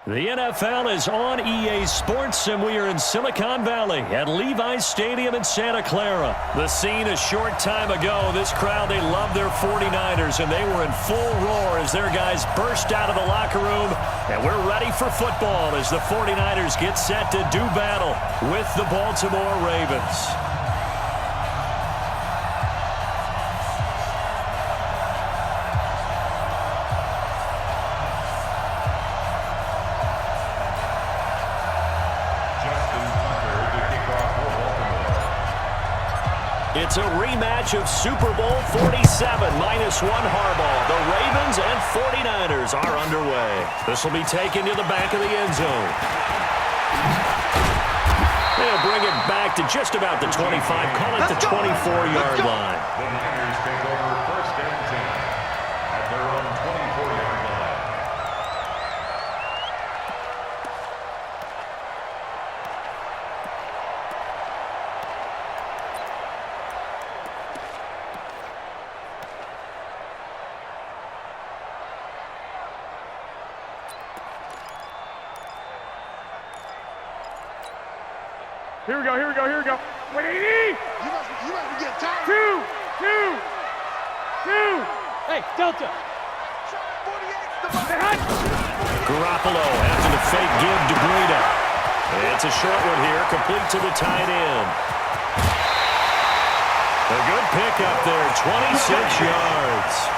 The NFL is on EA Sports, and we are in Silicon Valley at Levi's Stadium in Santa Clara. The scene a short time ago, this crowd, they love their 49ers, and they were in full roar as their guys burst out of the locker room. And we're ready for football as the 49ers get set to do battle with the Baltimore Ravens. It's a rematch of Super Bowl 47, -1 Harbaugh. The Ravens and 49ers are underway. This will be taken to the back of the end zone. They'll bring it back to just about the 25, call it the 24-yard line. The Niners take over first and 10 at their own 24-yard line. Here we go, here we go, here we go. 180! You must be getting tired. Two. Hey, Delta. 48. Garoppolo after the fake give to Breida. It's a short one here, complete to the tight end. A good pick up there, 26 yards.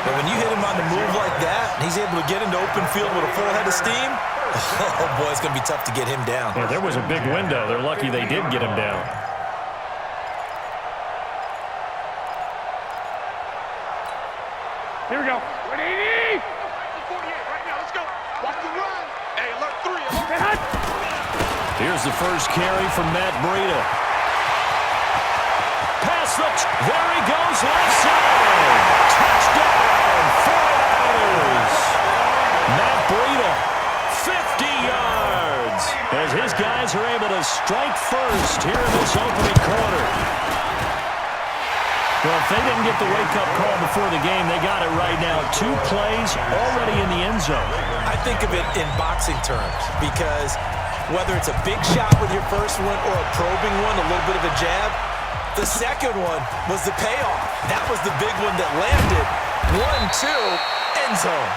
But when you hit him on the move like that, and he's able to get into open field with a full head of steam, oh boy, it's going to be tough to get him down. Yeah, there was a big window. They're lucky they did get him down. Here we go. 180! 48 right now. Let's go. Watch the run. Hey, alert 3. Hey, hut! Here's the first carry from Matt Breida. Pass looks. There he goes, left side. Touchdown, 49ers. Matt Breida, 50 yards. As his guys are able to strike first here in this opening quarter. Well, if they didn't get the wake-up call before the game, they got it right now. 2 plays already in the end zone. I think of it in boxing terms because whether it's a big shot with your first one or a probing one, a little bit of a jab, the second one was the payoff. That was the big one that landed. 1-2, end zone.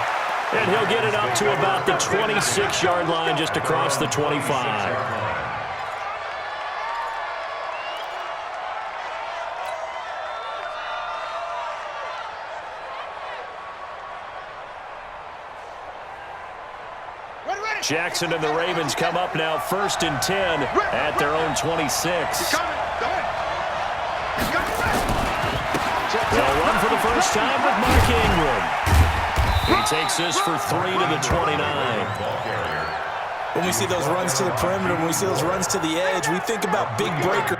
And he'll get it up to about the 26-yard line just across the 25. Jackson and the Ravens come up now first and 10 at their own 26. They'll run for the first time with Mark Ingram. He takes this for 3 to the 29. When we see those runs to the perimeter, when we see those runs to the edge, we think about big breakers.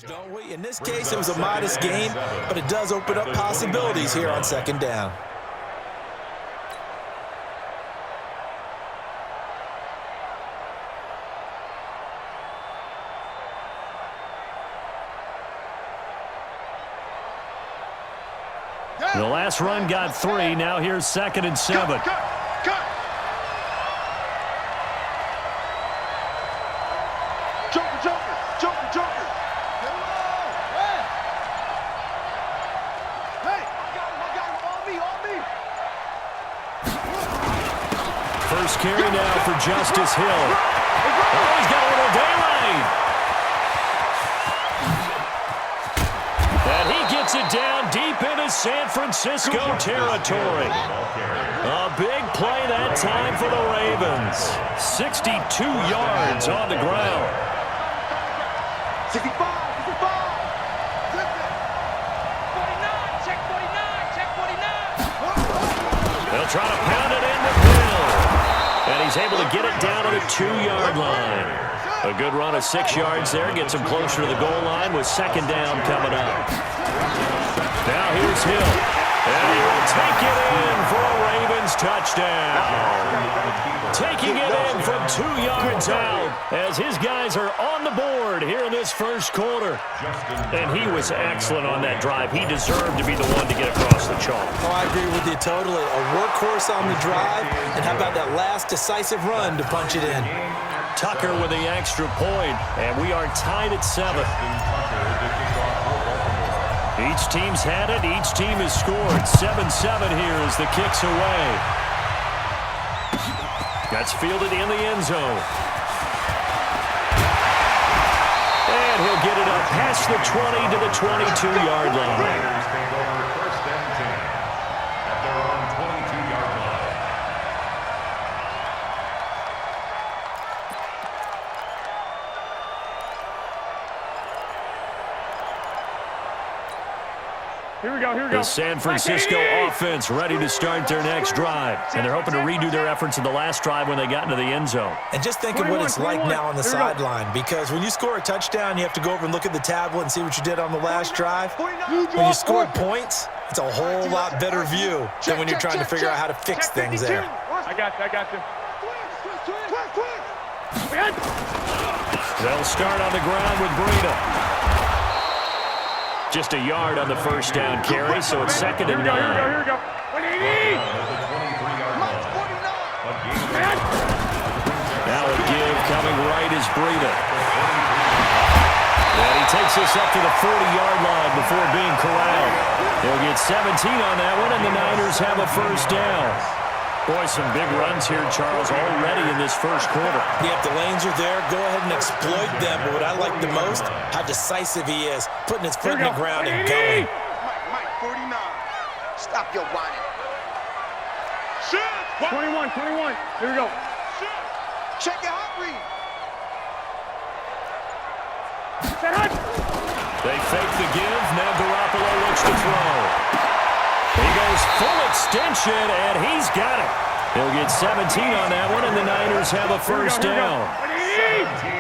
Don't we? In this case, it was a modest gain, but it does open up possibilities here on second down. The last run got 3. Now here's 2nd and 7. Cut. Joker. Hey, I got him. On me. First carry now for Justice Hill. Oh, he's got a little daylight. And he gets it down deep into San Francisco territory. A big play that time for the Ravens. 62 yards on the ground. 65. 49. Check 49. They'll try to pound it in with Hill. And he's able to get it down to the 2-yard line. A good run of 6 yards there. Gets him closer to the goal line with second down coming up. Now here's Hill. And he will take it in for a Ravens touchdown. Taking it in from 2 yards out as his guys are on the board here in this first quarter. And he was excellent on that drive. He deserved to be the one to get across the chalk. Oh, I agree with you totally. A workhorse on the drive, and how about that last decisive run to punch it in? Tucker with the extra point, and we are tied at 7. Each team's had it. Each team has scored. 7-7 here as the kick's away. That's fielded in the end zone. And he'll get it up past the 20 to the 22-yard line. First and 10 at their own 22-yard line. Here we go. The San Francisco offense ready to start their next drive. And they're hoping to redo their efforts in the last drive when they got into the end zone. And just think of what it's like now on the sideline, because when you score a touchdown, you have to go over and look at the tablet and see what you did on the last drive. When you scored points, it's a whole lot better view than when you're trying to figure out how to fix things there. I got you. They'll start on the ground with Breida. Just a yard on the first down carry, so it's 2nd and 9. Here we go. 180. Now a give coming right is Breida. And he takes this up to the 40-yard line before being corralled. He'll get 17 on that one, and the Niners have a first down. Boy, some big runs here, Charles, already in this first quarter. Yeah, if the lanes are there, go ahead and exploit them. But what I like the most, how decisive he is, putting his foot in the ground and going. Mike, 49. Stop your whining. 21. Here we go. Check your hot read. They fake the give. Now Garoppolo looks to throw. He goes full extension, and he's got it. He'll get 17 on that one, and the Niners have a first down.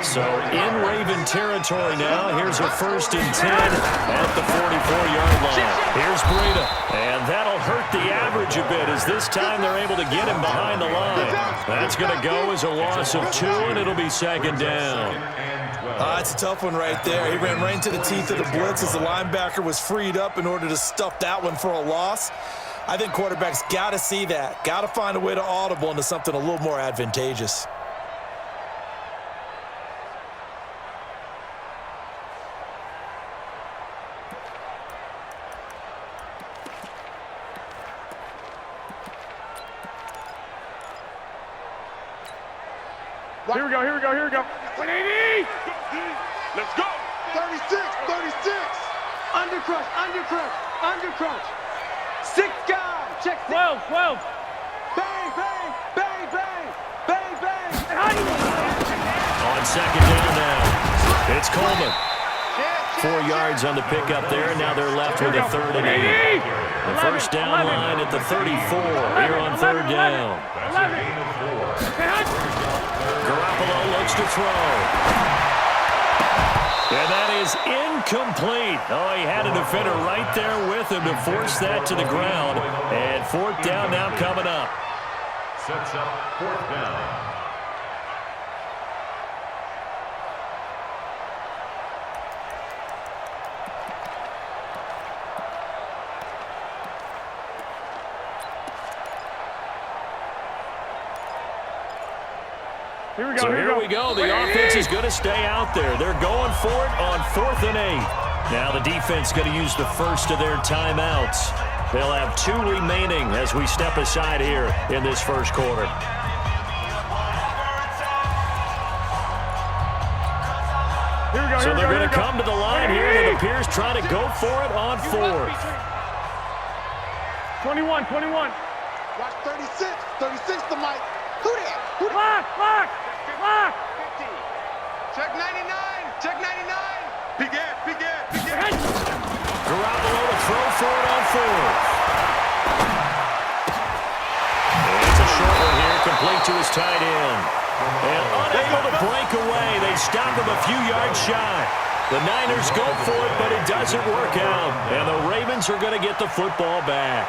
So in Raven territory now. Here's a 1st and 10 at the 44-yard line. Here's Breida, and that'll hurt the average a bit as this time they're able to get him behind the line. That's going to go as a loss of 2, and it'll be 2nd down. It's a tough one right there. He ran right into the teeth of the blitz as the linebacker was freed up in order to stuff that one for a loss. I think quarterbacks got to see that. Got to find a way to audible into something a little more advantageous. Here we go. 180. Let's go. 36. Undercrush. 6 guys. Check 6. 12. Bang. On 2nd down now, it's Coleman. 4 yards on the pickup there, and now they're left with a 3rd and 8. The first down line at the 34 here on 3rd down. Garoppolo looks to throw. And that is incomplete. Oh, he had a defender right there with him to force that to the ground. And fourth down now coming up. Sets up fourth down. Here we go, So here we go. The offense is going to stay out there. They're going for it on 4th and 8. Now the defense going to use the first of their timeouts. They'll have 2 remaining as we step aside here in this first quarter. So they're going to come to the line here, and it appears trying to go for it on 4th. 21, 21. Watch 36. 36 to Mike. Who that? Who Lock, lock, lock. 50. Check 99. Check 99. Big ass, big ass, big ass. Garoppolo to throw for it on 4th. And it's a short one here, complete to his tight end. And unable to break away. They stop him a few yards shy. The Niners go for it, but it doesn't work out. And the Ravens are going to get the football back.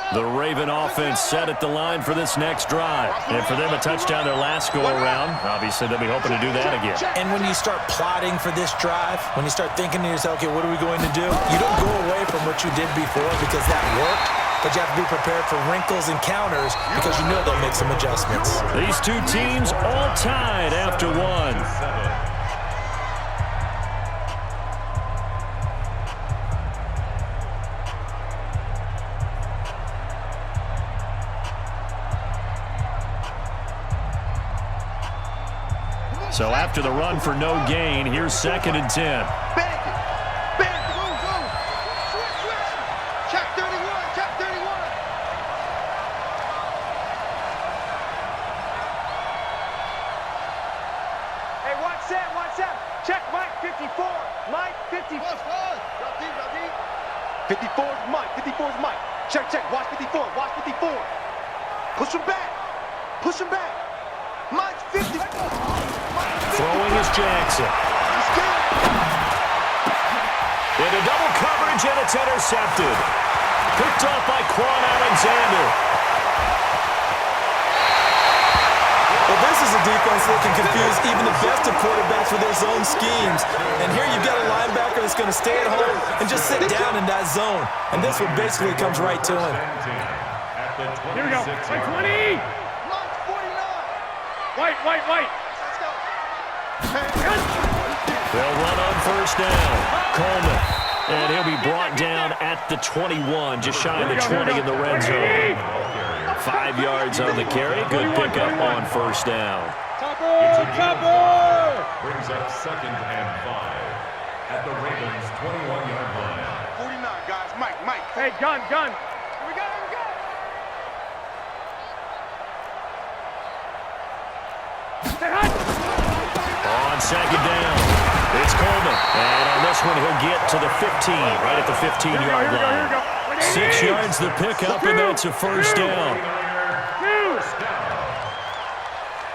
The Raven offense set at the line for this next drive. And for them, a touchdown their last go-around. Obviously, they'll be hoping to do that again. And when you start plotting for this drive, when you start thinking to yourself, okay, what are we going to do? You don't go away from what you did before because that worked, but you have to be prepared for wrinkles and counters because you know they'll make some adjustments. These two teams all tied after one. So after the run for no gain, here's 2nd and 10. Bend it. Bend it. Go, go. Switch, switch. Check 31. Check 31. Hey, watch that, watch that. Check Mike 54. Mike 54. 54 is Mike. 54 is Mike. Check, check. Watch 54. Watch 54. Push him back. Push him back. Mike's 50. Throwing is Jackson. Into double coverage, and it's intercepted. Picked off by Quan Alexander. Well, this is a defense that can confuse even the best of quarterbacks with their zone schemes. And here you've got a linebacker that's going to stay at home and just sit down in that zone. And this one basically comes right to him. Here we go. 20. White. They'll run on 1st down. Coleman. And he'll be brought down at the 21, just shy of the 20 in the red zone. 5 yards on the carry. Good pickup on 1st down. Chopper! Brings up 2nd and 5 at the Ravens' 21-yard line. 49, guys. Mike. Hey, gun. Here we go. On 2nd down, it's Coleman. And on this one, he'll get to the 15, right at the 15-yard line. 6 yards the pickup, and that's a 1st down.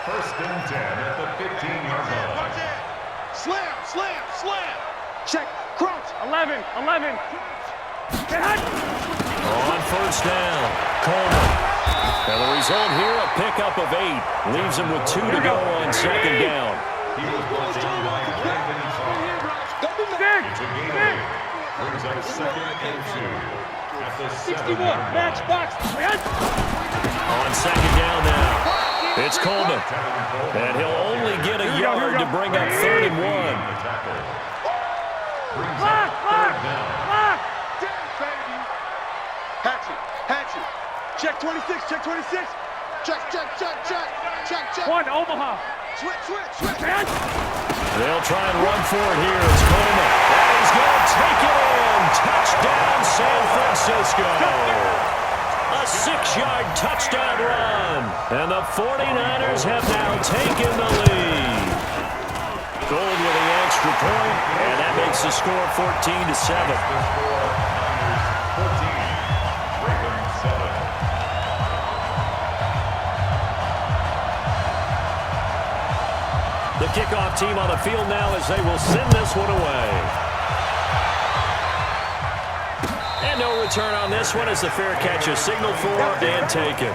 First and 10 at the 15-yard line. Watch it. Slam. Check. Crouch. 11. On 1st down, Coleman. And the result here, a pickup of 8. Leaves him with 2 to go on 2nd down. He was brought down by Brandon Carr. It's a gain of 8. Brings up 2nd and 2 at the 7-yard line. On 2nd down now, it's Coleman. And he'll only get a yard to bring up 3rd and 1. Brings up 3rd down. Hatchet. Check 26. Check. One, Omaha. Switch. They'll try and run for it here. It's Coleman. And he's going to take it in. Touchdown, San Francisco. A 6-yard touchdown run. And the 49ers have now taken the lead. Gold with the extra point, and that makes the score 14-7. kickoff team on the field now as they will send this one away. And no return on this one as the fair catch is signaled for and taken. The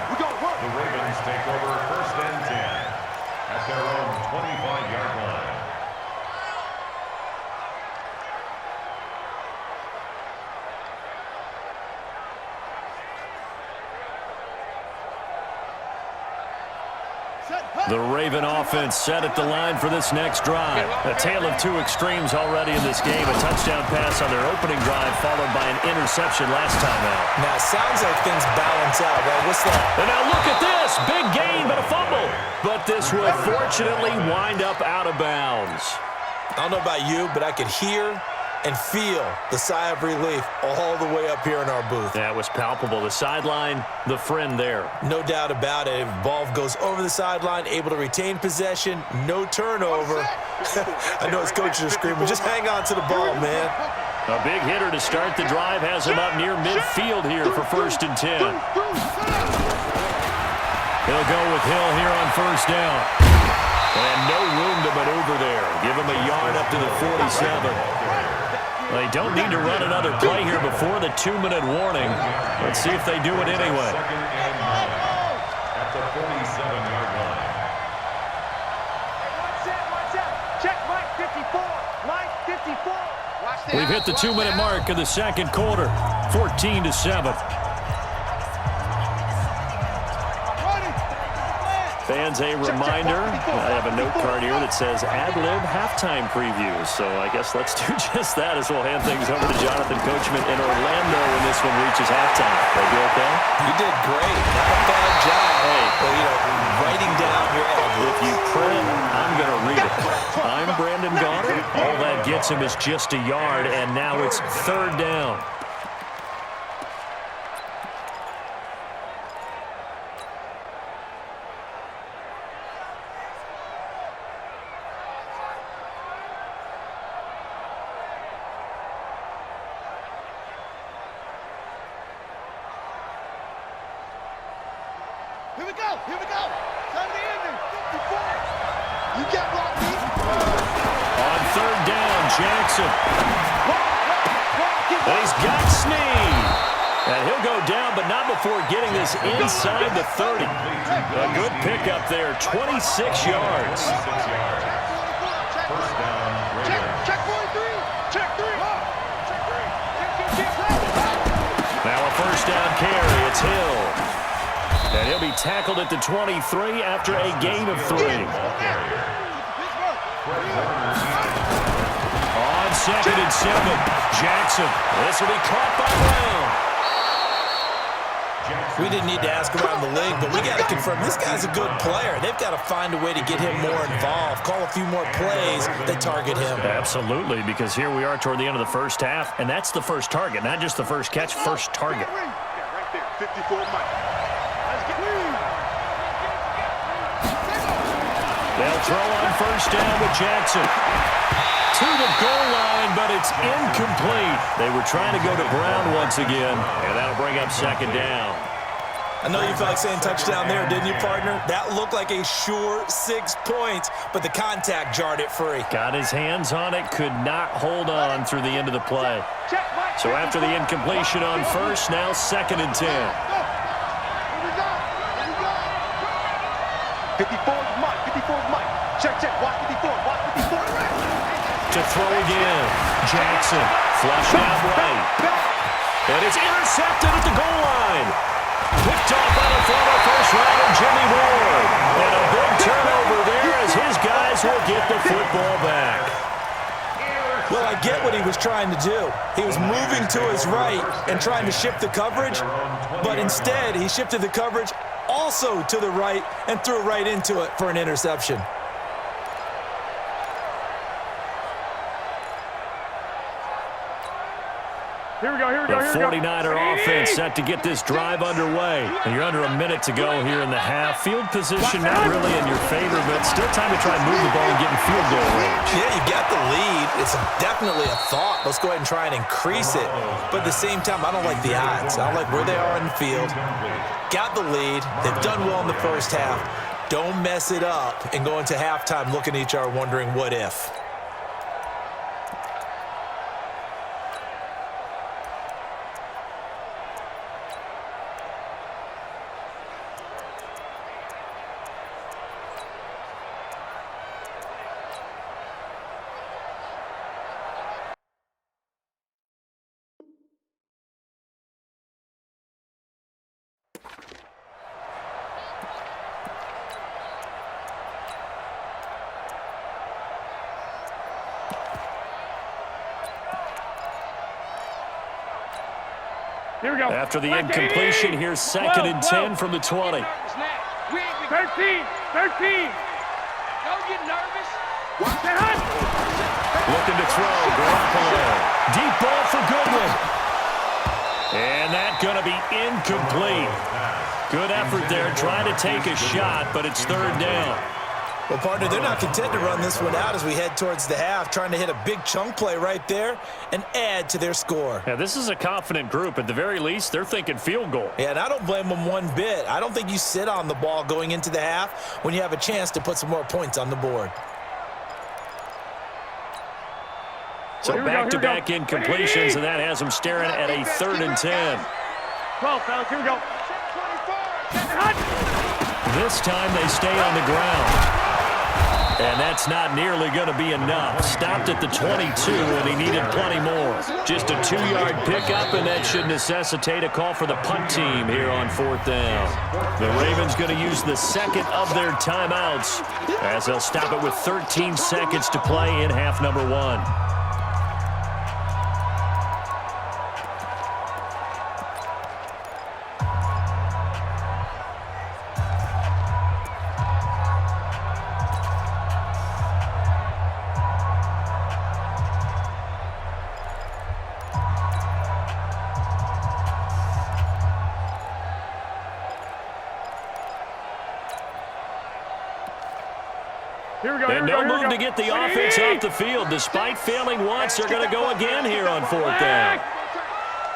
Ravens take over 1st and 10 at their own 25-yard line. The Raven offense set at the line for this next drive. A tale of two extremes already in this game. A touchdown pass on their opening drive followed by an interception last time out. Now, it sounds like things balance out, right? What's that? And now look at this. Big gain, but a fumble. But this will fortunately wind up out of bounds. I don't know about you, but I could hear and feel the sigh of relief all the way up here in our booth. That was palpable. The sideline, the friend there. No doubt about it. If the ball goes over the sideline, able to retain possession, no turnover. I know his coaches are screaming, just hang on to the ball, man. A big hitter to start the drive has him up near midfield here for 1st and 10. He'll go with Hill here on 1st down. And no room to maneuver there. Give him a yard up to the 47. They don't need to run another play here before the 2-minute warning. Let's see if they do it anyway. 2nd and 9 at the 47-yard line. One set. Check Mike 54. Mike 54. We've hit the 2-minute mark in the second quarter. 14-7. Fans, a reminder, I have a note card here that says ad-lib halftime previews. So I guess let's do just that as we'll hand things over to Jonathan Coachman in Orlando when this one reaches halftime. They do okay? You did great. Not a bad job. Hey. Well, writing down your ad-lib. If you print, I'm going to read it. I'm Brandon Goddard. All that gets him is just a yard, and now it's 3rd down. Here we go. Time to end it. 54. You got Rocky. On 3rd down, Jackson. And he's got Snead. And he'll go down, but not before getting this inside the 30. A good pickup there, 26 yards. 6 yards. 1st down, Ravens. Check 43. Check 3. Now a 1st down carry. It's Hill. And he'll be tackled at the 23 after a gain of 3. On 2nd and 7, Jackson. This will be caught by Brown. We didn't need to ask around the league, but we got to confirm this guy's a good player. They've got to find a way to get him more involved, call a few more plays that target him. Absolutely, because here we are toward the end of the first half, and that's the first target, not just the first catch, first target. Right there. 54 Mike. They'll throw on 1st down with Jackson. To the goal line, but it's incomplete. They were trying to go to Brown once again, and that'll bring up 2nd down. I know you felt like saying touchdown there, didn't you, partner? That looked like a sure 6 points, but the contact jarred it free. Got his hands on it, could not hold on through the end of the play. So after the incompletion on 1st, now 2nd and 10. 54 Mike. 54 Mike. Check. Watch 54. Watch 54. To throw again. Jackson. Flushed out right. And it's intercepted at the goal line. Picked off by the former first-rounder Jimmy Ward. And a big turnover there as his guys will get the football back. Well, I get what he was trying to do. He was moving to his right and trying to shift the coverage, but instead he shifted the coverage also to the right and threw right into it for an interception. Here we go. The 49er offense set to get this drive underway. And you're under a minute to go here in the half. Field position not really in your favor, but still time to try and move the ball and get in field goal range. Yeah, you got the lead. It's definitely a thought. Let's go ahead and try and increase it. But at the same time, I don't like the odds. I don't like where they are in the field. Got the lead. They've done well in the first half. Don't mess it up and go into halftime looking at each other wondering what if. Here we go. After the incompletion, here's 2nd and 10 from the 20. 13. 13. Don't get nervous. Looking to throw, Garoppolo. Deep ball for Goodwin. And that's going to be incomplete. Good effort there, trying to take a shot, but it's 3rd down. Well, partner, they're not content to run this one out as we head towards the half, trying to hit a big chunk play right there and add to their score. Yeah, this is a confident group. At the very least, they're thinking field goal. Yeah, and I don't blame them one bit. I don't think you sit on the ball going into the half when you have a chance to put some more points on the board. So back-to-back incompletions, and that has them staring at a 3rd and 10. 12, fellas. Here we go. This time they stay on the ground. And that's not nearly going to be enough. Stopped at the 22, and he needed plenty more. Just a 2-yard pickup, and that should necessitate a call for the punt team here on 4th down. The Ravens going to use the 2nd of their timeouts as they'll stop it with 13 seconds to play in half number 1. And no move to get the offense off the field. Despite failing once, they're going to go again here on 4th down.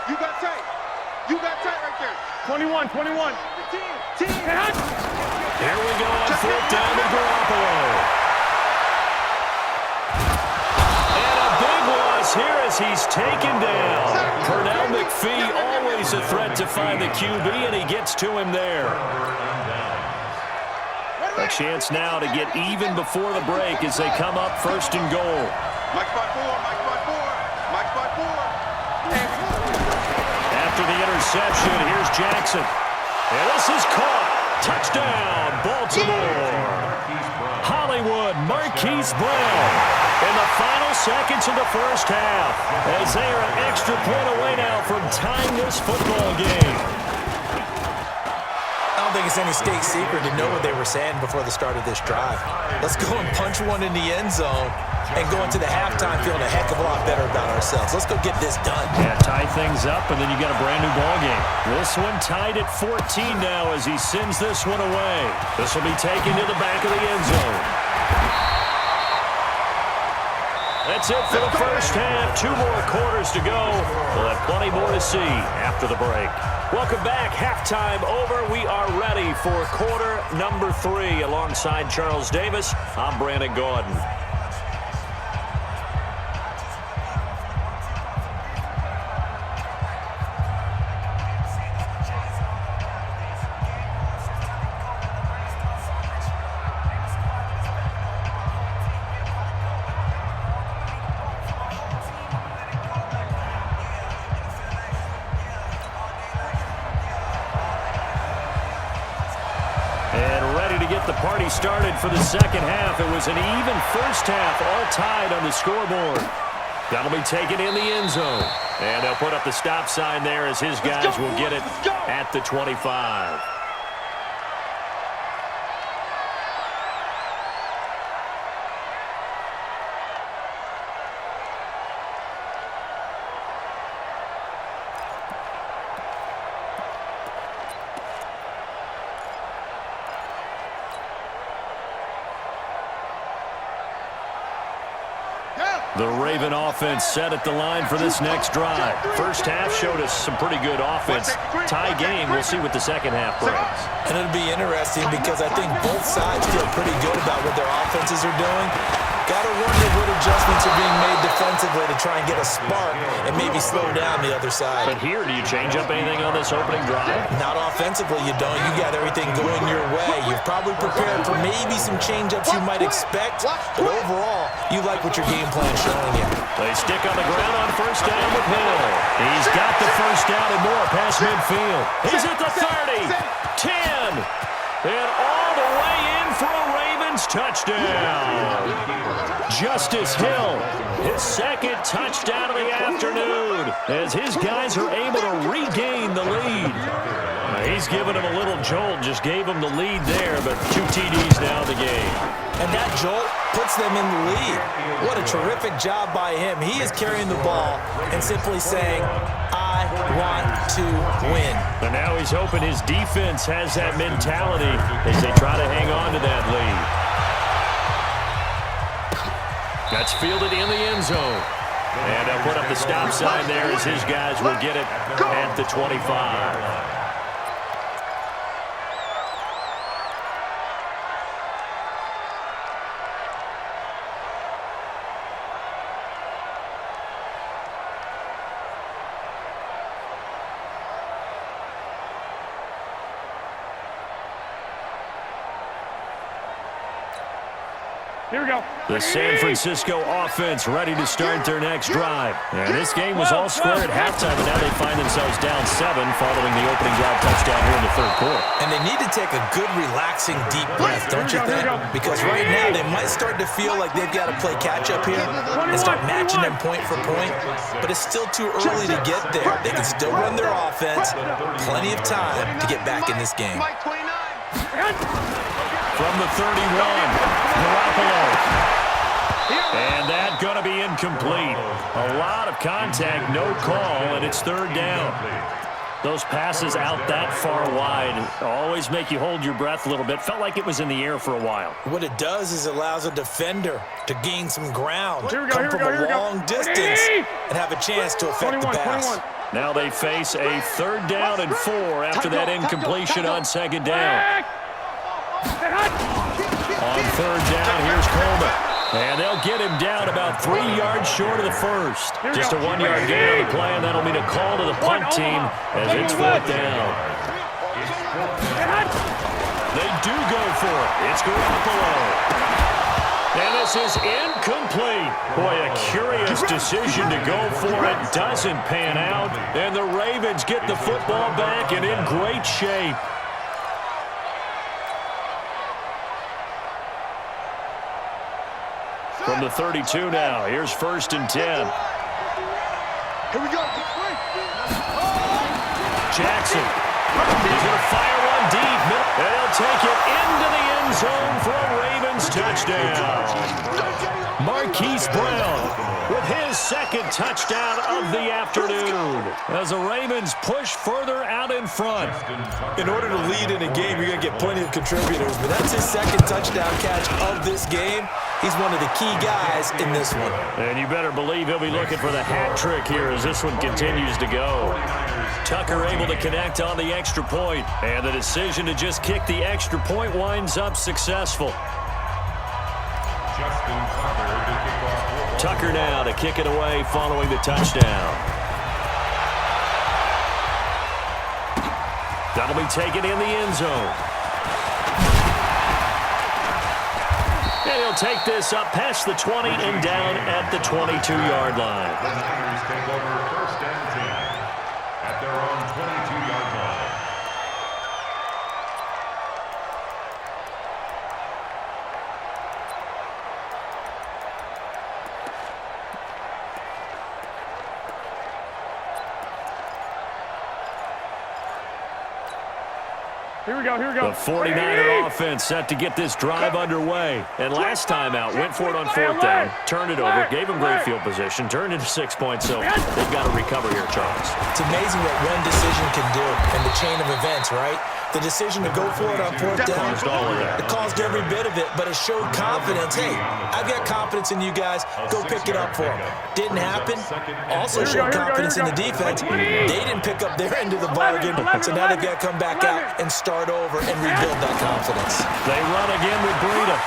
You got tight. You got tight right there. 21. Here we go on 4th down to Garoppolo. And a big loss here as he's taken down. Pernell McPhee, always a threat to find the QB, and he gets to him there. A chance now to get even before the break as they come up 1st and goal. Mike spot 4. After the interception, here's Jackson. And this is caught. Touchdown, Baltimore. Hollywood, Marquise Brown. In the final seconds of the 1st half, as they are an extra point away now from tying this football game. I don't think it's any state secret to know what they were saying before the start of this drive. Let's go and punch one in the end zone and go into the halftime feeling a heck of a lot better about ourselves. Let's go get this done. Yeah, tie things up, and then you got a brand new ball game. This one tied at 14 now as he sends this one away. This will be taken to the back of the end zone. That's it for the 1st half. 2 more quarters to go. We'll have plenty more to see after the break. Welcome back. Halftime over. We are ready for quarter number 3. Alongside Charles Davis, I'm Brandon Gordon. The party started for the 2nd half. It was an even 1st half, all tied on the scoreboard. That'll be taken in the end zone. And they'll put up the stop sign there as his guys will get it at the 25. Yeah. The Raven offense set at the line for this next drive. First half showed us some pretty good offense. Tie game, we'll see what the second half brings. And it'll be interesting because I think both sides feel pretty good about what their offenses are doing. Got to wonder what adjustments are being made defensively to try and get a spark and maybe slow down the other side. But here, do you change up anything on this opening drive? Not offensively, you don't. You got everything going your way. You've probably prepared for maybe some change-ups you might expect, but overall, you like what your game plan is showing you. They stick on the ground on first down with Hill. He's got the first down and more past midfield. He's at the 30, 10, and all the way in for a Ravens touchdown. Justice Hill, his second touchdown of the afternoon, as his guys are able to regain the lead. He's given him a little jolt, just gave him the lead there, but 2 TDs now in the game. And that jolt puts them in the lead. What a terrific job by him. He is carrying the ball and simply saying, I want to win. And now he's hoping his defense has that mentality as they try to hang on to that lead. That's fielded in the end zone. And they'll put up the stop sign there as his guys will get it at the 25. Here we go. The San Francisco offense ready to start their next drive. And this game was all square at halftime, and now they find themselves down 7 following the opening drive touchdown here in the third quarter. And they need to take a good, relaxing, deep breath, don't you think? Because right now they might start to feel like they've got to play catch-up here and start matching them point for point. But it's still too early to get there. They can still run their offense. Plenty of time to get back in this game. From the 31, Garoppolo. And that going to be incomplete. A lot of contact, no call, and it's third down. Those passes out that far wide always make you hold your breath a little bit. Felt like it was in the air for a while. What it does is it allows a defender to gain some ground, Here we go, come here we from go, here a we go. long distance, and have a chance to affect the pass. Now they face a third down and 4 after that incompletion on second down. On third down, here's Coleman. And they'll get him down about 3 yards short of the first. Just a 1-yard gain on the play, and that'll mean a call to the punt team as it's fourth down. They do go for it. It's Garoppolo. And this is incomplete. Boy, a curious decision to go for it. Doesn't pan out. And the Ravens get the football back and in great shape. From the 32 now, here's first and 10. Here we go. Jackson. He's going to fire one deep. And he'll take it into the end zone for a Ravens touchdown. Marquise Brown with his second touchdown of the afternoon as the Ravens push further out in front. In order to lead in a game, you're going to get plenty of contributors, but that's his second touchdown catch of this game. He's one of the key guys in this one. And you better believe he'll be looking for the hat trick here as this one continues to go. Tucker able to connect on the extra point, and the decision to just kick the extra point winds up successful. Tucker now to kick it away following the touchdown. That'll be taken in the end zone. And he'll take this up past the 20 and down at the 22-yard line. The Niners take over first and 10 at their own 22-yard line. Here we go, here we go. The 49er offense set to get this drive underway. And last time out, went for it on fourth down, turned it over, gave them great field position, turned into 6 points, so they've got to recover here, Charles. It's amazing what one decision can do in the chain of events, right? The decision to go for it on fourth down, it caused every bit of it, but it showed confidence. Hey, I've got confidence in you guys. Go pick it up for them. Didn't happen. Also showed confidence in the defense. They didn't pick up their end of the bargain, so now they've got to come back out and start over and rebuild that confidence. They run again with Breida.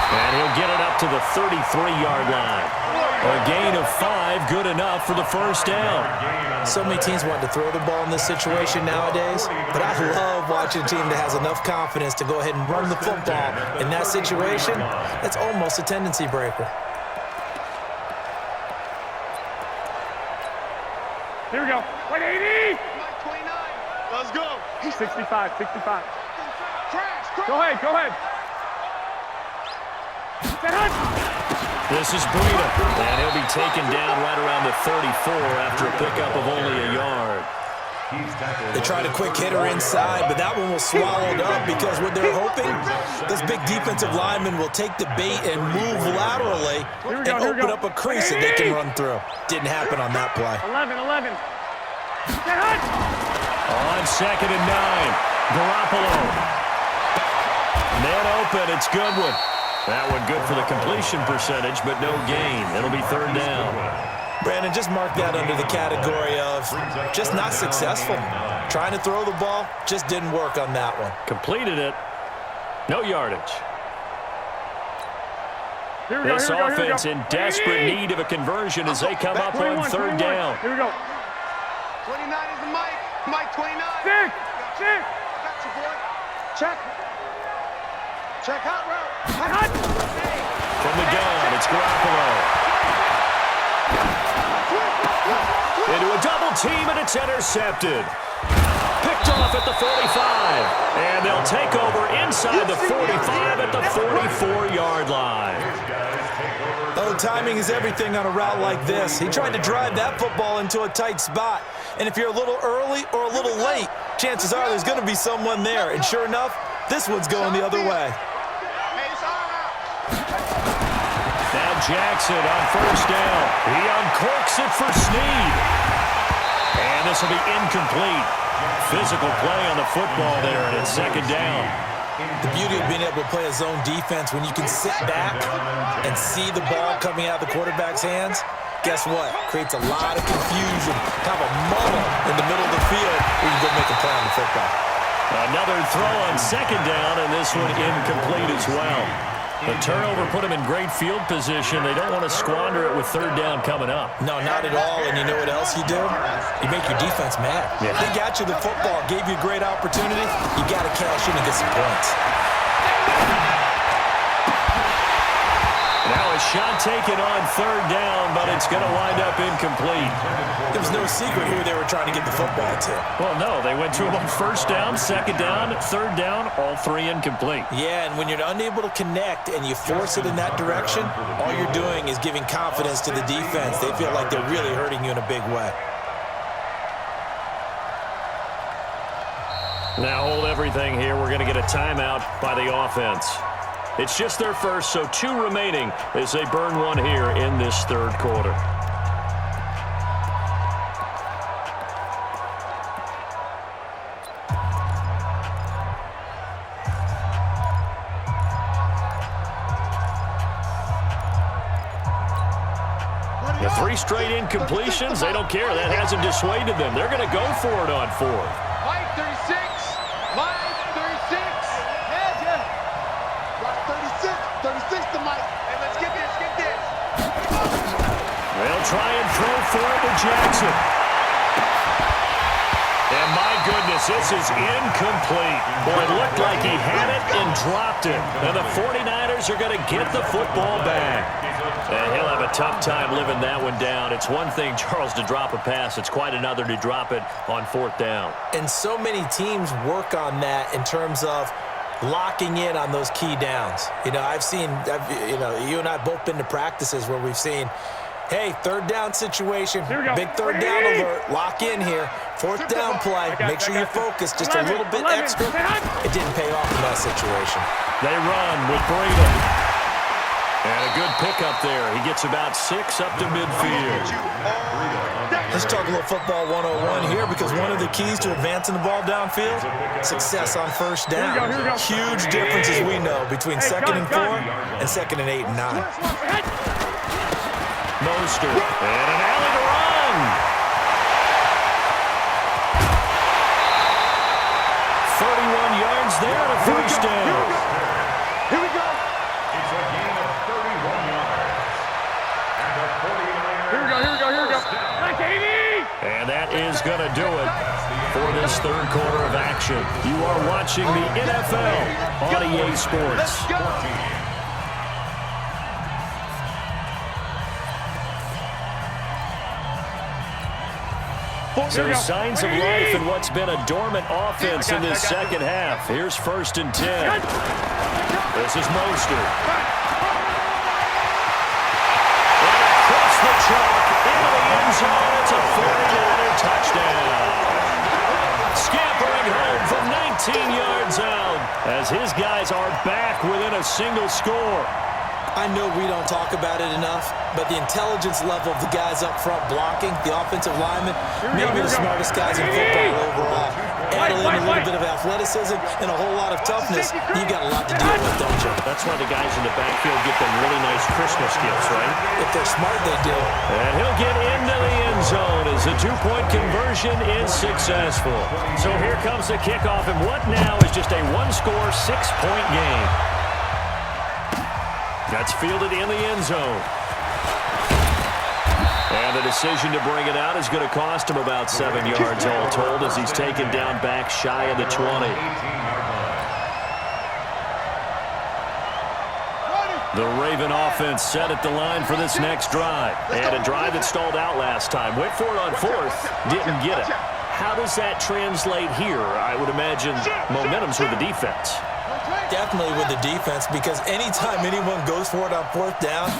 And he'll get it up to the 33-yard line. A gain of 5, good enough for the first down. So many teams want to throw the ball in this situation nowadays, but I love watching a team that has enough confidence to go ahead and run the football. In that situation, that's almost a tendency breaker. Here we go. 180. 29. Let's go. 65, 65. Crash. Go ahead, go ahead. This is Breida, and he'll be taken down right around the 34 after a pickup of only a yard. They tried a quick hitter inside, but that one was swallowed up because what they're hoping, those big defensive linemen will take the bait and move laterally and open up a crease that they can run through. Didn't happen on that play. 11. On 2nd and 9, Garoppolo. Man open, it's Goodwin. That one good for the completion percentage, but no gain. It'll be third down. Brandon, just mark that under the category of just not successful. Trying to throw the ball, just didn't work on that one. Completed it. No yardage. This Here we offense go. in desperate need of a conversion as they come up on third down. Here we go. 29 is the Mike. Mike 29. Six. Got you, boy. Check. Check hot route. From the gun, it's Garoppolo. Into a double team, and it's intercepted. Picked off at the 45. And they'll take over inside the 45 at the 44-yard line. Oh, timing is everything on a route like this. He tried to drive that football into a tight spot. And if you're a little early or a little late, chances are there's going to be someone there. And sure enough, this one's going the other way. Now Jackson on first down. He uncorks it for Snead. And this will be incomplete. Physical play on the football there, and it's second down. The beauty of being able to play a zone defense when you can sit back and see the ball coming out of the quarterback's hands, guess what? Creates a lot of confusion, kind of a muddle in the middle of the field where you go make a play on the football. Another throw on second down, and this one incomplete as well. The turnover put them in great field position. They don't want to squander it with third down coming up. No, not at all. And you know what else you do? You make your defense mad. Yeah. They got you the football, gave you a great opportunity. You got to cash in and get some points. Now a shot taken on third down, but it's going to wind up incomplete. There was no secret who they were trying to get the football to. Well, no, they went to him on first down, second down, third down, all three incomplete. Yeah, and when you're unable to connect and you force it in that direction, all you're doing is giving confidence to the defense. They feel like they're really hurting you in a big way. Now hold everything here. We're going to get a timeout by the offense. It's just their first, so 2 remaining as they burn one here in this third quarter. The 3 straight incompletions, they don't care. That hasn't dissuaded them. They're going to go for it on fourth. Mike 36. Mike 36. Heads ya. Right 36. 36 to Mike. Hey, let's get this. Get this. They'll try and throw for it to Jackson. And my goodness, this is incomplete. Boy, it looked like he had it and dropped it. And the 49ers are going to get the football back. And he'll have a tough time living that one down. It's one thing, Charles, to drop a pass. It's quite another to drop it on fourth down. And so many teams work on that in terms of locking in on those key downs. You know, you and I both been to practices where we've seen Hey, third down situation. Here we go. Big third down alert. Lock in here. Fourth down play. Make sure you're focused just a little bit extra. It didn't pay off in that situation. They run with Breida. And a good pickup there. He gets about 6 up to midfield. Let's talk a little football 101 here, because one of the keys to advancing the ball downfield, success on first down. Here we go. Huge difference, as we know, between 2nd and 4 and 2nd and 8 and 9. Mostert. And an alley to run. 31 yards there to first down. Here we go. It's a gain of 31 yards. And the 49ers. Here we go. Like 80. And that is going to do it for this third quarter of action. You are watching the NFL on EA Sports. So signs of life in what's been a dormant offense in this second half. Here's 1st and 10. This is Mostert. Across the chalk, into the end zone. It's a 40-yarder touchdown. Scampering home from 19 yards out as his guys are back within a single score. I know we don't talk about it enough, but the intelligence level of the guys up front blocking, the offensive linemen, maybe the smartest guys in football overall. Add in a little bit of athleticism and a whole lot of toughness, you got a lot to deal with, don't you? That's why the guys in the backfield get them really nice Christmas gifts, right? If they're smart, they do. And he'll get into the end zone as the two-point conversion is successful. So here comes the kickoff, and what now is just a one-score, 6-point game. That's fielded in the end zone. And the decision to bring it out is going to cost him about 7 yards all told, as he's taken down back shy of the 20. The Raven offense set at the line for this next drive. And a drive that stalled out last time. Went for it on 4th, didn't get it. How does that translate here? I would imagine momentum's with the defense. Definitely with the defense, because anytime anyone goes for it on 4th down,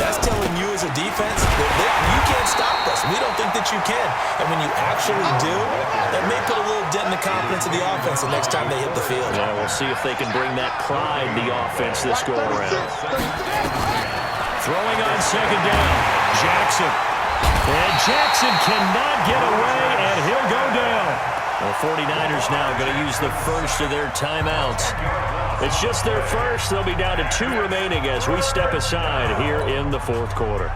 that's telling you as a defense that you can't stop us. We don't think that you can. And when you actually do, that may put a little dent in the confidence of the offense the next time they hit the field. Yeah, we'll see if they can bring that pride in the offense this go-around. Throwing on 2nd down, Jackson. And Jackson cannot get away, and he'll go down. The 49ers now going to use the first of their timeouts. It's just their first. They'll be down to 2 remaining as we step aside here in the 4th quarter.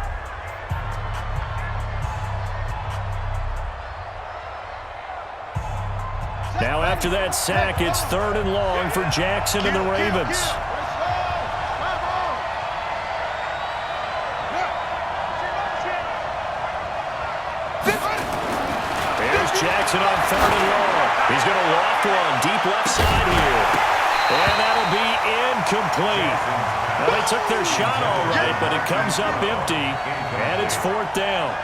Now after that sack, it's 3rd and long for Jackson and the Ravens. Jackson on 3rd and long. He's going to loft one deep left side here. And that'll be incomplete. Well, they took their shot all right, but it comes up empty, and it's 4th down.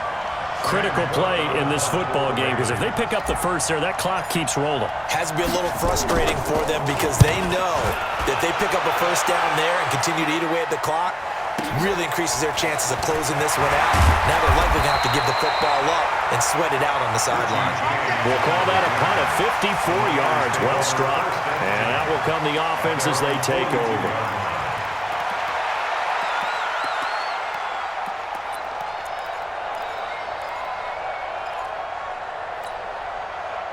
Critical play in this football game, because if they pick up the first there, that clock keeps rolling. Has to be a little frustrating for them, because they know that they pick up a first down there and continue to eat away at the clock, really increases their chances of closing this one out. Now they're likely going to have to give the football up and sweat it out on the sideline. We'll call that a punt of 54 yards. Well struck. And that will come the offense as they take over.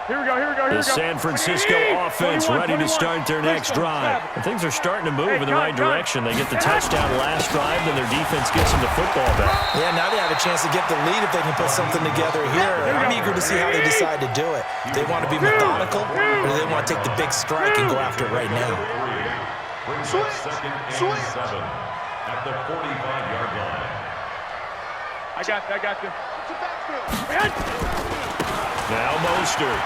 The San Francisco offense ready to start their next drive. And things are starting to move in the right direction. They get the touchdown last drive, then their defense gets them the football back. Yeah, now they have a chance to get the lead if they can put something together here. I'm eager to see how they decide to do it. Do they want to be methodical, or do they want to take the big strike and go after it right now? Switch. 2nd and 7 at the 45-yard line. I got you. Now Mostert.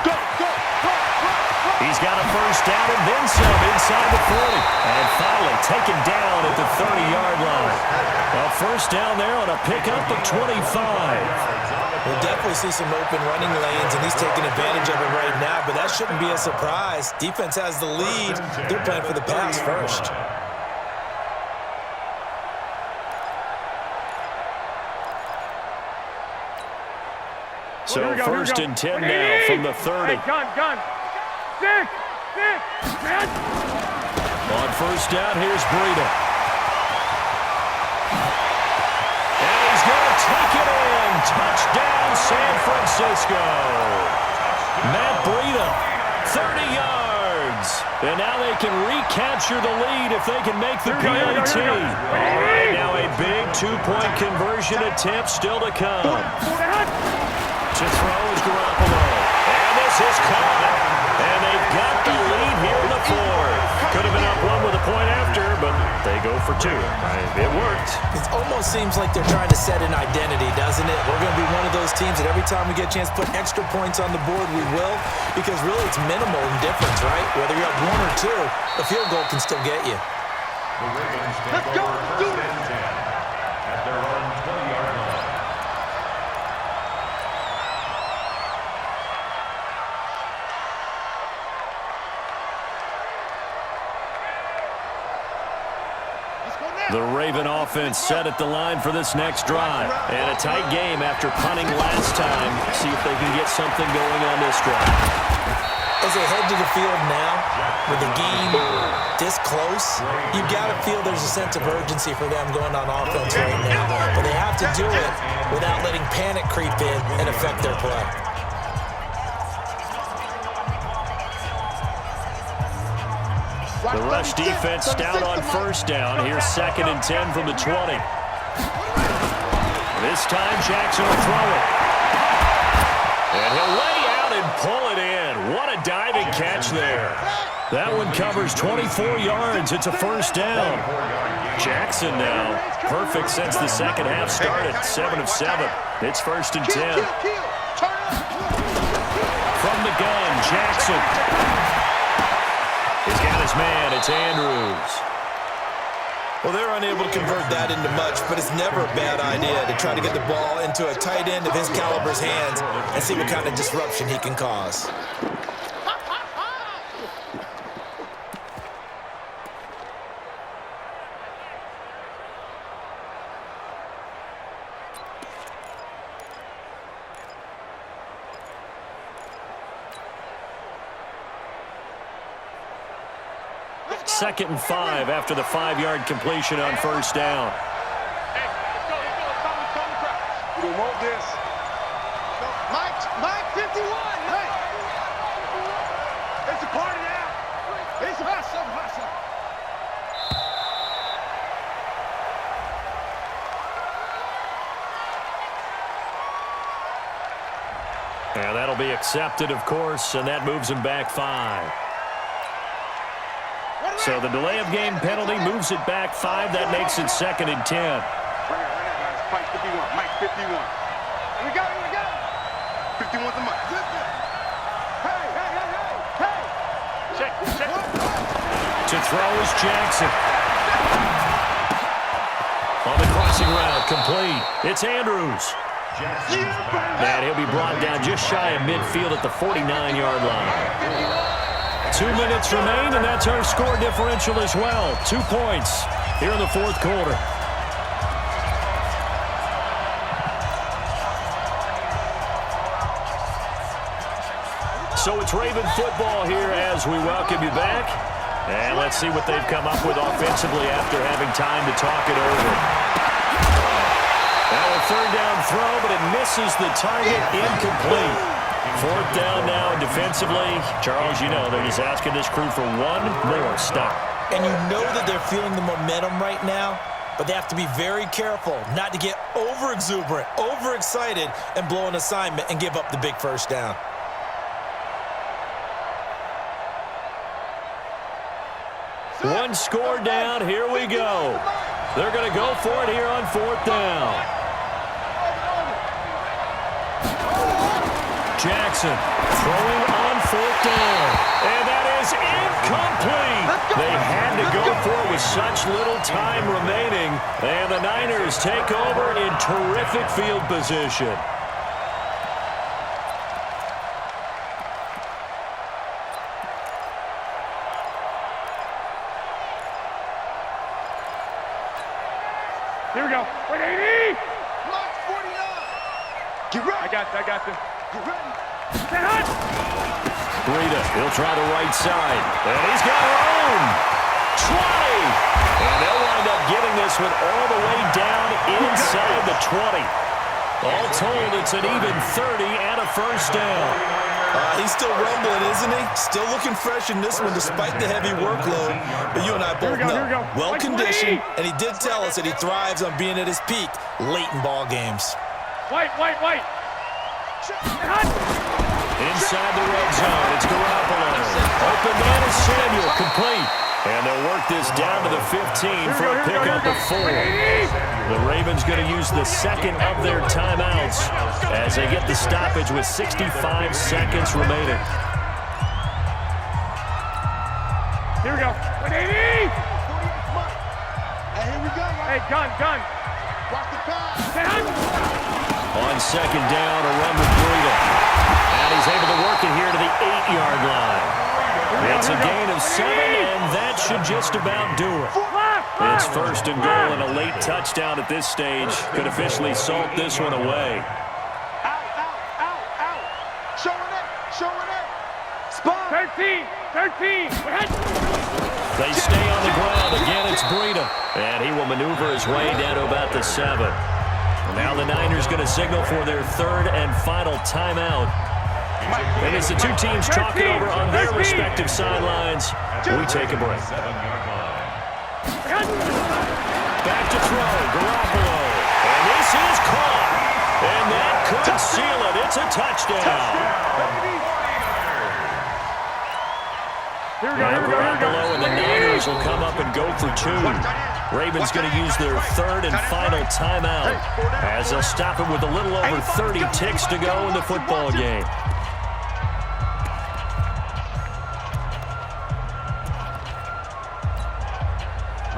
He's got a first down and then some inside the 40. And finally taken down at the 30-yard line. A first down there on a pickup of 25. We'll definitely see some open running lanes, and he's taking advantage of it right now, but that shouldn't be a surprise. Defense has the lead. They're playing for the pass first. So Here we go, first here we and go. 10 now from the 30. Hey, gun. Stick. On first down, here's Breida. And he's going to take it in. Touchdown, San Francisco. Matt Breida, 30 yards. And now they can recapture the lead if they can make the PAT. All right, now a big two-point conversion attempt still to come. To throw is Garoppolo. And this is caught. And they've got the lead here in the fourth. Could have been up one with a point after, but they go for two. It worked. It almost seems like they're trying to set an identity, doesn't it? We're going to be one of those teams that every time we get a chance to put extra points on the board, we will. Because really it's minimal in difference, right? Whether you're up one or two, a field goal can still get you. The Ravens take over first and 10 at their own 20-yard line. The Raven offense set at the line for this next drive. And a tight game after punting last time. See if they can get something going on this drive. As they head to the field now, with the game this close, you've got to feel there's a sense of urgency for them going on offense right now. But they have to do it without letting panic creep in and affect their play. The rush defense stout on first down. Here's second and 10 from the 20. This time Jackson will throw it. And he'll lay out and pull it in. What a diving catch there. That one covers 24 yards. It's a first down. Jackson now perfect since the second half started. 7 of 7. It's first and 10. From the gun, Jackson. He's got his man. It's Andrews. Well, they're unable to convert that into much, but it's never a bad idea to try to get the ball into a tight end of his caliber's hands and see what kind of disruption he can cause. Second and 5 after the 5-yard completion on first down. Hey, let's go. We want this. Mike 51. Hey. It's a party now. It's a hustle. And that'll be accepted, of course, and that moves him back 5. So the delay of game penalty moves it back 5. That makes it second and 10. Right now, guys. Mike 51. Mike 51. Here we go. 51's a Mike. Hey. Check. To throw is Jackson. On the crossing route, complete. It's Andrews. And he'll be brought down just shy of midfield at the 49-yard line. 2 minutes remain, and that's our score differential as well. 2 points here in the fourth quarter. So it's Raven football here as we welcome you back. And let's see what they've come up with offensively after having time to talk it over. Now a third down throw, but it misses the target, incomplete. Fourth down now defensively. Charles, you know, they're just asking this crew for one more stop. And you know that they're feeling the momentum right now, but they have to be very careful not to get over-exuberant, over-excited, and blow an assignment and give up the big first down. One score down. Here we go. They're going to go for it here on fourth down. Jackson throwing on fourth down. And that is incomplete. They had to go for it with such little time remaining. And the Niners take over in terrific field position. Here we go. Wait, 80! Mike 49. Get right. I got you. Get ready. Breida, he'll try the right side. And he's got room. 20. And they'll wind up getting this one all the way down inside the 20. All told, it's an even 30 and a first down. He's still rumbling, isn't he? Still looking fresh in this one despite the heavy workload. But you and I both know, well-conditioned, and he did tell us that he thrives on being at his peak late in ball games. White. Inside the red zone, it's Garoppolo. Open man is Samuel, complete. And they'll work this down to the 15 for a pickup of 4. The Ravens going to use the second of their timeouts as they get the stoppage with 65 seconds remaining. Here we go. 180. And here we go. Hey, gun. Watch the pass. On second down, a run with Breida. And he's able to work it here to the 8-yard line. It's a gain of 7, and that should just about do it. It's first and goal and a late touchdown at this stage. Could officially salt this one away. Out. Showing it. Spot. 13. They stay on the ground. Again, it's Breida. And he will maneuver his way down to about the 7. Now the Niners going to signal for their third and final timeout. And as the two teams talking over on their respective sidelines, we take a break. Back to throw, Garoppolo. And this is caught. And that could seal it. It's a touchdown. Now Garoppolo and the Niners will come up and go for 2. Ravens going to use their third and final timeout as they'll stop it with a little over 30 ticks to go in the football game.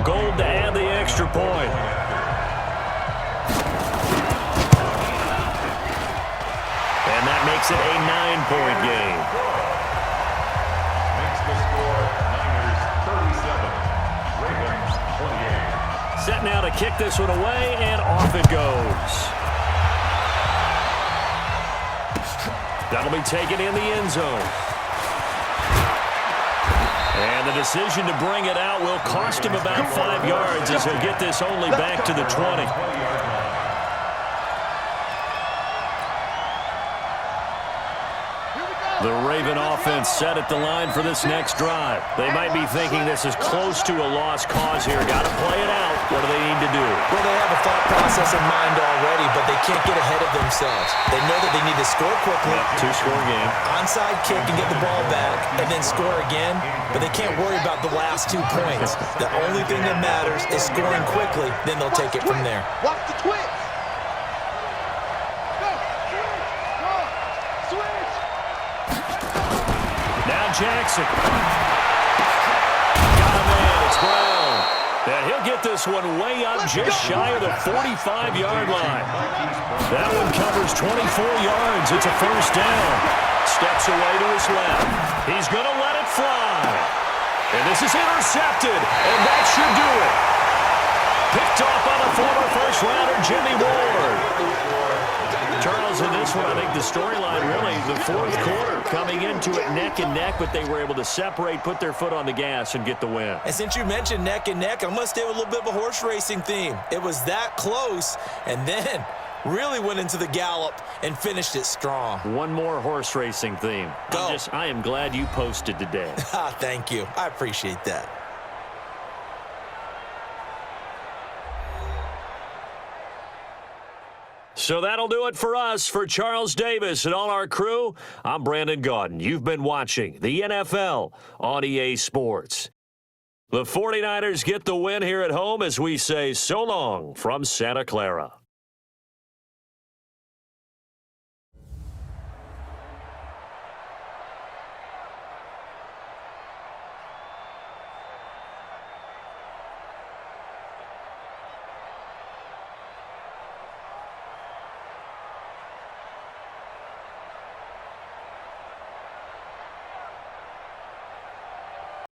Gold to add the extra point. And that makes it a 9-point game. Makes the score Niners 37, Ravens 28. Set now to kick this one away, and off it goes. That'll be taken in the end zone. And the decision to bring it out will cost him about 5 yards as he'll get this only back to the 20. The Raven offense set at the line for this next drive. They might be thinking this is close to a lost cause here. Got to play it out. What do they need to do? Well, they have a thought process in mind already, but they can't get ahead of themselves. They know that they need to score quickly. Yep, 2-score game. Onside kick and get the ball back, and then score again. But they can't worry about the last 2 points. The only thing that matters is scoring quickly. Then they'll take it from there. Watch the twist. Jackson. Got him in. It's Brown. And he'll get this one way up just shy of the 45-yard line. That one covers 24 yards. It's a first down. Steps away to his left. He's going to let it fly. And this is intercepted. And that should do it. Picked off by the former first-rounder Jimmy Ward. Charles, in this one, I think the storyline really, the fourth quarter, coming into it neck and neck, but they were able to separate, put their foot on the gas, and get the win. And since you mentioned neck and neck, I'm going to stay with a little bit of a horse racing theme. It was that close, and then really went into the gallop and finished it strong. One more horse racing theme. Go. I am glad you posted today. Thank you. I appreciate that. So that'll do it for us. For Charles Davis and all our crew, I'm Brandon Gaudin. You've been watching the NFL on EA Sports. The 49ers get the win here at home as we say so long from Santa Clara.